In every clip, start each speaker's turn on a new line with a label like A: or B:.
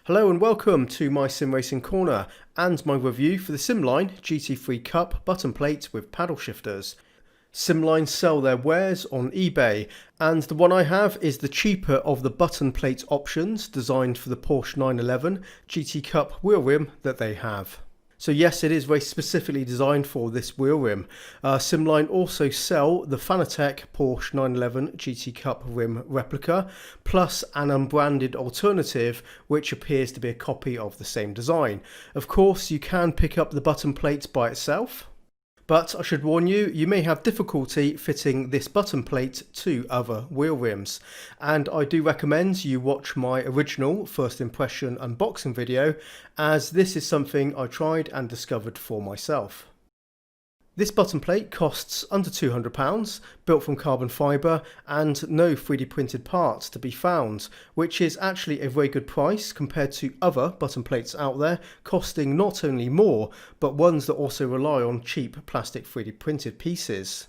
A: Hello and welcome to my sim racing corner and my review for the SimLine GT3 Cup button plate with paddle shifters. SimLine sell their wares on eBay, and the one I have is the cheaper of the button plate options designed for the Porsche 911 GT Cup wheel rim that they have. So yes, it is very specifically designed for this wheel rim. SimLine also sell the Fanatec Porsche 911 GT Cup rim replica, plus an unbranded alternative which appears to be a copy of the same design. Of course, you can pick up the button plate by itself, but I should warn you, you may have difficulty fitting this button plate to other wheel rims, and I do recommend you watch my original first impression unboxing video, as this is something I tried and discovered for myself. This button plate costs under £200, built from carbon fibre and no 3D printed parts to be found, which is actually a very good price compared to other button plates out there costing not only more, but ones that also rely on cheap plastic 3D printed pieces.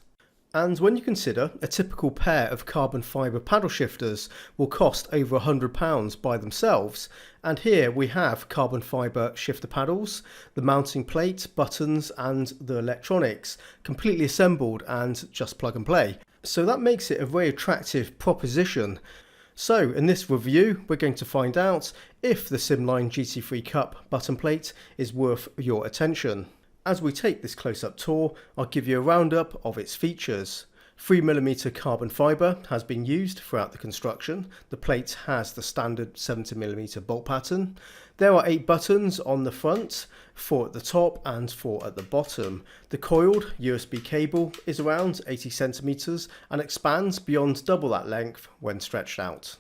A: And when you consider a typical pair of carbon fibre paddle shifters will cost over £100 by themselves, and here we have carbon fibre shifter paddles, the mounting plate, buttons and the electronics, completely assembled and just plug and play. So that makes it a very attractive proposition. So in this review we're going to find out if the SimLine GT3 Cup button plate is worth your attention. As we take this close-up tour, I'll give you a roundup of its features. 3mm carbon fibre has been used throughout the construction. The plate has the standard 70mm bolt pattern. There are 8 buttons on the front, 4 at the top and 4 at the bottom. The coiled USB cable is around 80cm and expands beyond double that length when stretched out.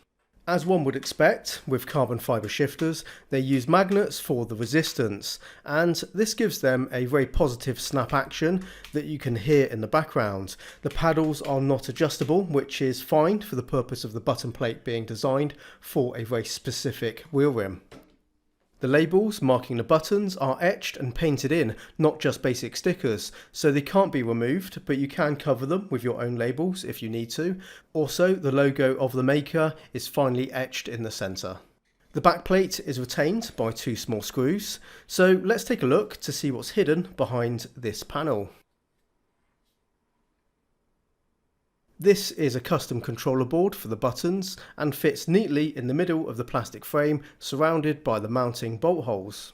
A: As one would expect, with carbon fibre shifters, they use magnets for the resistance, and this gives them a very positive snap action that you can hear in the background. The paddles are not adjustable, which is fine for the purpose of the button plate being designed for a very specific wheel rim. The labels marking the buttons are etched and painted in, not just basic stickers, so they can't be removed, but you can cover them with your own labels if you need to. Also, the logo of the maker is finely etched in the centre. The backplate is retained by 2 small screws, so let's take a look to see what's hidden behind this panel. This is a custom controller board for the buttons and fits neatly in the middle of the plastic frame, surrounded by the mounting bolt holes.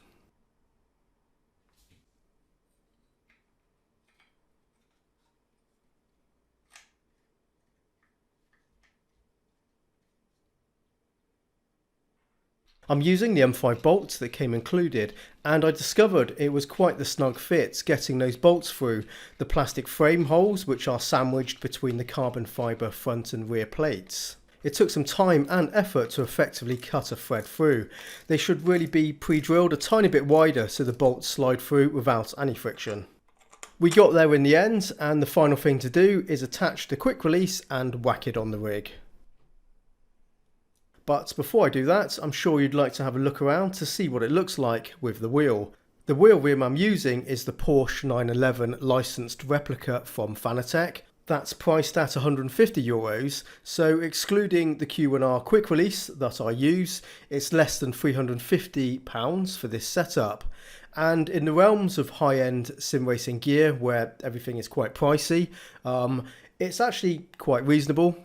A: I'm using the M5 bolts that came included, and I discovered it was quite the snug fit getting those bolts through the plastic frame holes which are sandwiched between the carbon fibre front and rear plates. It took some time and effort to effectively cut a thread through. They should really be pre-drilled a tiny bit wider so the bolts slide through without any friction. We got there in the end, and the final thing to do is attach the quick release and whack it on the rig. But before I do that, I'm sure you'd like to have a look around to see what it looks like with the wheel. The wheel rim I'm using is the Porsche 911 licensed replica from Fanatec. That's priced at €150, so excluding the Q1R quick release that I use, it's less than £350 for this setup. And in the realms of high-end sim racing gear where everything is quite pricey, it's actually quite reasonable.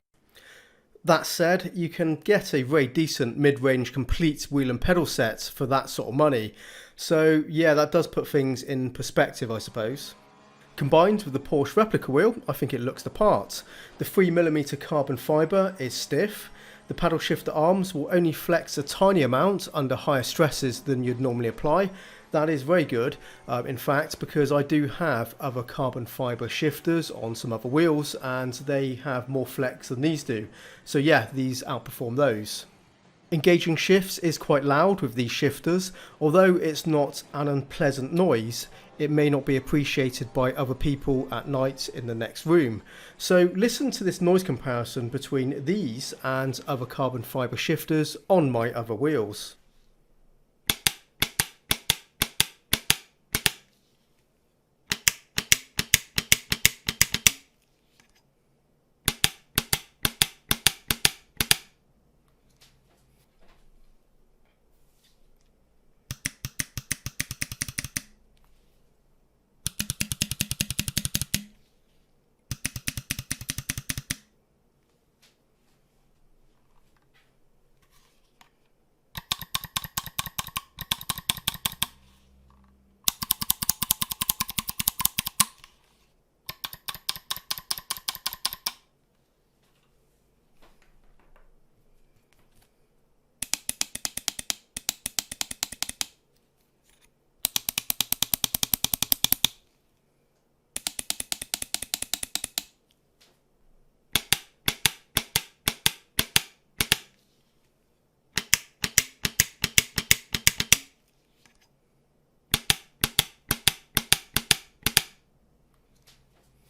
A: That said, you can get a very decent mid-range complete wheel and pedal set for that sort of money. So yeah, that does put things in perspective, I suppose. Combined with the Porsche replica wheel, I think it looks the part. The 3mm carbon fibre is stiff. The paddle shifter arms will only flex a tiny amount under higher stresses than you'd normally apply. That is very good, in fact, because I do have other carbon fibre shifters on some other wheels and they have more flex than these do. So yeah, these outperform those. Engaging shifts is quite loud with these shifters. Although it's not an unpleasant noise, it may not be appreciated by other people at night in the next room. So listen to this noise comparison between these and other carbon fibre shifters on my other wheels.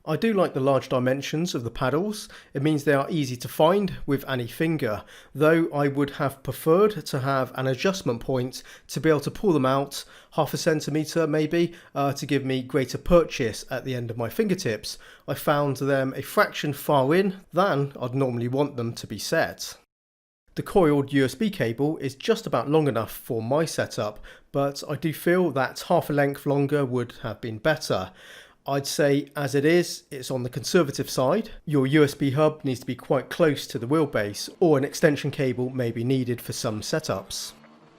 A: I do like the large dimensions of the paddles. It means they are easy to find with any finger, though I would have preferred to have an adjustment point to be able to pull them out half a centimetre maybe, to give me greater purchase at the end of my fingertips. I found them a fraction far in than I'd normally want them to be set. The coiled USB cable is just about long enough for my setup, but I do feel that half a length longer would have been better. I'd say as it is, it's on the conservative side. Your USB hub needs to be quite close to the wheelbase, or an extension cable may be needed for some setups.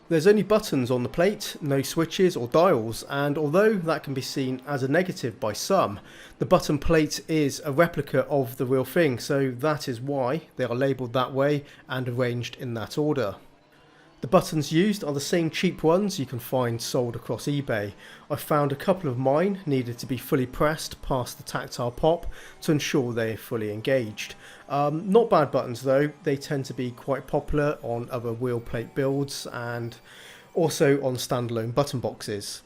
A: There's only buttons on the plate, no switches or dials, and although that can be seen as a negative by some, the button plate is a replica of the real thing, so that is why they are labelled that way and arranged in that order. The buttons used are the same cheap ones you can find sold across eBay. I found a couple of mine needed to be fully pressed past the tactile pop to ensure they are fully engaged. Not bad buttons though, they tend to be quite popular on other wheel plate builds and also on standalone button boxes.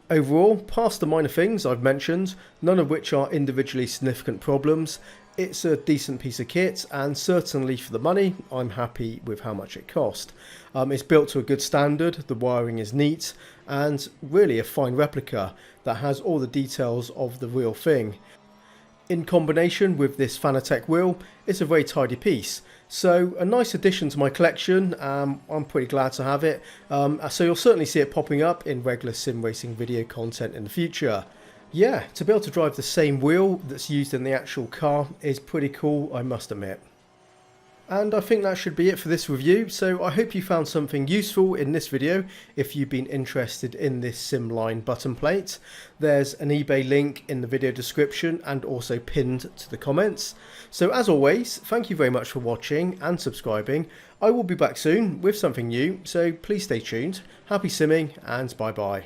A: Overall, past the minor things I've mentioned, none of which are individually significant problems, it's a decent piece of kit, and certainly for the money, I'm happy with how much it cost. It's built to a good standard, the wiring is neat, and really a fine replica that has all the details of the real thing. In combination with this Fanatec wheel, it's a very tidy piece. So a nice addition to my collection. I'm pretty glad to have it. So you'll certainly see it popping up in regular sim racing video content in the future. Yeah, to be able to drive the same wheel that's used in the actual car is pretty cool, I must admit. And I think that should be it for this review, so I hope you found something useful in this video if you've been interested in this SimLine button plate. There's an eBay link in the video description and also pinned to the comments. So as always, thank you very much for watching and subscribing. I will be back soon with something new, so please stay tuned. Happy simming and bye bye.